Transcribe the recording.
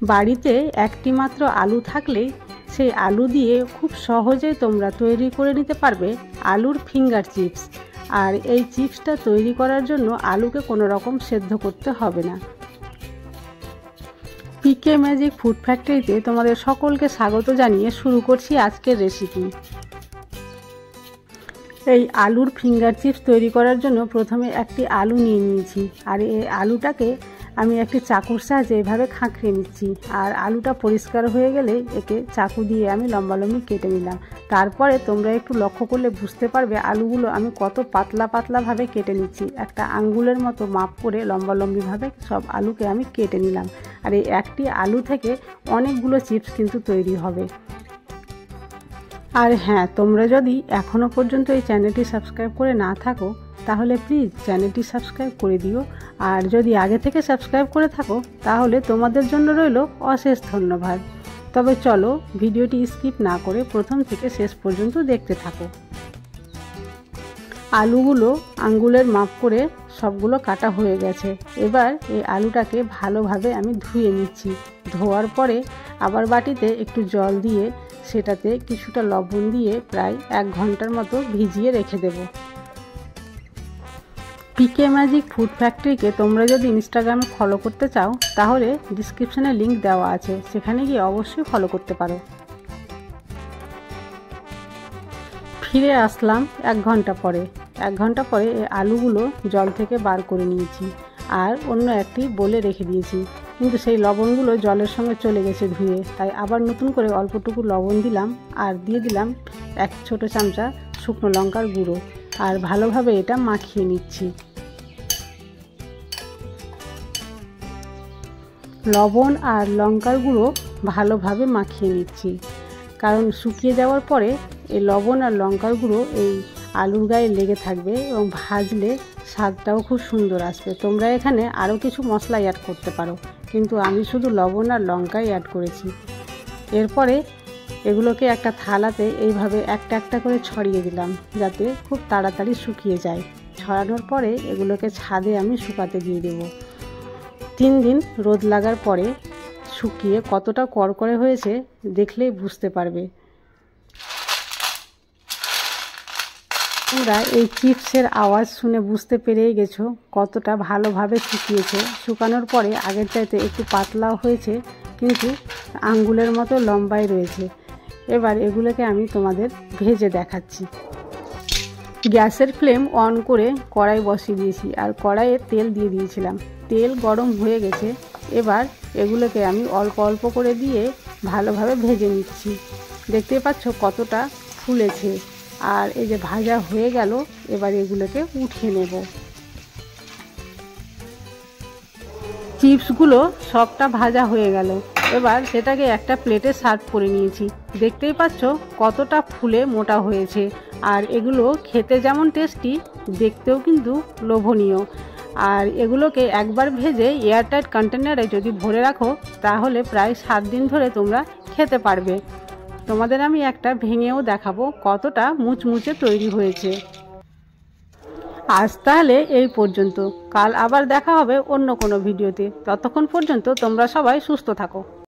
বাড়িতে একটি মাত্র আলু থাকলেই সেই আলু দিয়ে খুব সহজেই তোমরা তৈরি করে নিতে পারবে আলুর ফিঙ্গার চিপস। আর এই চিপসটা তৈরি করার জন্য আলুকে কোনো রকম সেদ্ধ করতে হবে না। পিকে ম্যাজিক ফুড ফ্যাক্টরিতে তোমাদের সকলকে স্বাগত জানিয়ে শুরু করছি আজকের রেসিপি। এই আলুর ফিঙ্গার চিপস তৈরি করার জন্য প্রথমে একটি আলু নিয়ে নিয়েছি, আর এই আলুটাকে আমি একটি চাকুর সাহায্যে এভাবে খাঁকড়িয়ে নিচ্ছি। আর আলুটা পরিষ্কার হয়ে গেলে একে চাকু দিয়ে আমি লম্বালম্বি কেটে নিলাম। তারপরে তোমরা একটু লক্ষ্য করলে বুঝতে পারবে আলুগুলো আমি কত পাতলা পাতলাভাবে কেটে নিচ্ছি। একটা আঙ্গুলের মতো মাপ করে লম্বালম্বিভাবে সব আলুকে আমি কেটে নিলাম। আর এই একটি আলু থেকে অনেকগুলো চিপস কিন্তু তৈরি হবে। আর হ্যাঁ, তোমরা যদি এখনও পর্যন্ত এই চ্যানেলটি সাবস্ক্রাইব করে না থাকো তাহলে প্লিজ চ্যানেলটি সাবস্ক্রাইব করে দিও। আর যদি আগে থেকে সাবস্ক্রাইব করে থাকো তাহলে তোমাদের জন্য রইল অশেষ ধন্যবাদ। তবে চলো ভিডিওটি স্কিপ না করে প্রথম থেকে শেষ পর্যন্ত দেখতে থাকো। আলুগুলো আঙ্গুলের মাপ করে সবগুলো কাটা হয়ে গেছে। এবার এই আলুটাকে ভালোভাবে আমি ধুয়ে নিচ্ছি। ধোয়ার পরে আবার বাটিতে একটু জল দিয়ে সেটাতে কিছুটা লবণ দিয়ে প্রায় 1 ঘন্টার মতো ভিজিয়ে রেখে দেব। পিকে ম্যাজিক ফুড ফ্যাক্টরিকে তোমরা যদি ইনস্টাগ্রামে ফলো করতে চাও তাহলে ডিসক্রিপশানে লিংক দেওয়া আছে, সেখানে গিয়ে অবশ্যই ফলো করতে পারো। ফিরে আসলাম 1 ঘন্টা পরে। 1 ঘন্টা পরে এই আলুগুলো জল থেকে বার করে নিয়েছি আর অন্য একটি বলে রেখে দিয়েছি। কিন্তু সেই লবণগুলো জলের সঙ্গে চলে গেছে ধুয়ে, তাই আবার নতুন করে অল্পটুকু লবণ দিলাম আর দিয়ে দিলাম 1 ছোটো চামচা শুকনো লঙ্কার গুঁড়ো। আর ভালোভাবে এটা মাখিয়ে নিচ্ছি। লবণ আর লঙ্কার গুঁড়ো ভালোভাবে মাখিয়ে নিচ্ছি, কারণ শুকিয়ে যাওয়ার পরে এই লবণ আর লঙ্কার গুঁড়ো এই আলুর গায়ে লেগে থাকবে এবং ভাজলে স্বাদটাও খুব সুন্দর আসবে। তোমরা এখানে আরও কিছু মশলা অ্যাড করতে পারো, কিন্তু আমি শুধু লবণ আর লঙ্কাই অ্যাড করেছি। এরপরে এগুলোকে একটা থালাতে এইভাবে একটা একটা করে ছড়িয়ে দিলাম যাতে খুব তাড়াতাড়ি শুকিয়ে যায়। ছড়ানোর পরে এগুলোকে ছাদে আমি শুকাতে দিয়ে দেবো। 3 দিন রোদ লাগার পরে শুকিয়ে কতটা কড়কড়ে হয়েছে দেখলেই বুঝতে পারবে। তোমরা এই চিপসের আওয়াজ শুনে বুঝতে পেরেই গেছো কতটা ভালোভাবে শুকিয়েছে। শুকানোর পরে আগের চাইতে একটু পাতলাও হয়েছে, কিন্তু আঙ্গুলের মতো লম্বাই রয়েছে। এবার এগুলোকে আমি তোমাদের ভেজে দেখাচ্ছি। গ্যাসের ফ্লেম অন করে কড়াই বসিয়ে দিয়েছি আর কড়াইয়ে তেল দিয়ে দিয়েছিলাম। তেল গরম হয়ে গেছে। এবার এগুলোকে আমি অল্প অল্প করে দিয়ে ভালোভাবে ভেজে নিচ্ছি। দেখতেই পাচ্ছ কতটা ফুলেছে। আর এই যে ভাজা হয়ে গেল, এবার এগুলোকে উঠিয়ে নেব। চিপসগুলো সবটা ভাজা হয়ে গেল। এবার সেটাকে একটা প্লেটে সার্ভ করে নিয়েছি। দেখতেই পাচ্ছ কতটা ফুলে মোটা হয়েছে। আর এগুলো খেতে যেমন টেস্টি, দেখতেও কিন্তু লোভনীয়। আর এগুলোকে একবার ভেজে এয়ারটাইট কন্টেনারে যদি ভরে রাখো তাহলে প্রায় 7 দিন ধরে তোমরা খেতে পারবে। তোমাদের আমি একটা ভেঙেও দেখাবো কতটা মুচমুচে তৈরি হয়েছে। আজ তাহলে এই পর্যন্ত। কাল আবার দেখা হবে অন্য কোনো ভিডিওতে। ততক্ষণ পর্যন্ত তোমরা সবাই সুস্থ থাকো।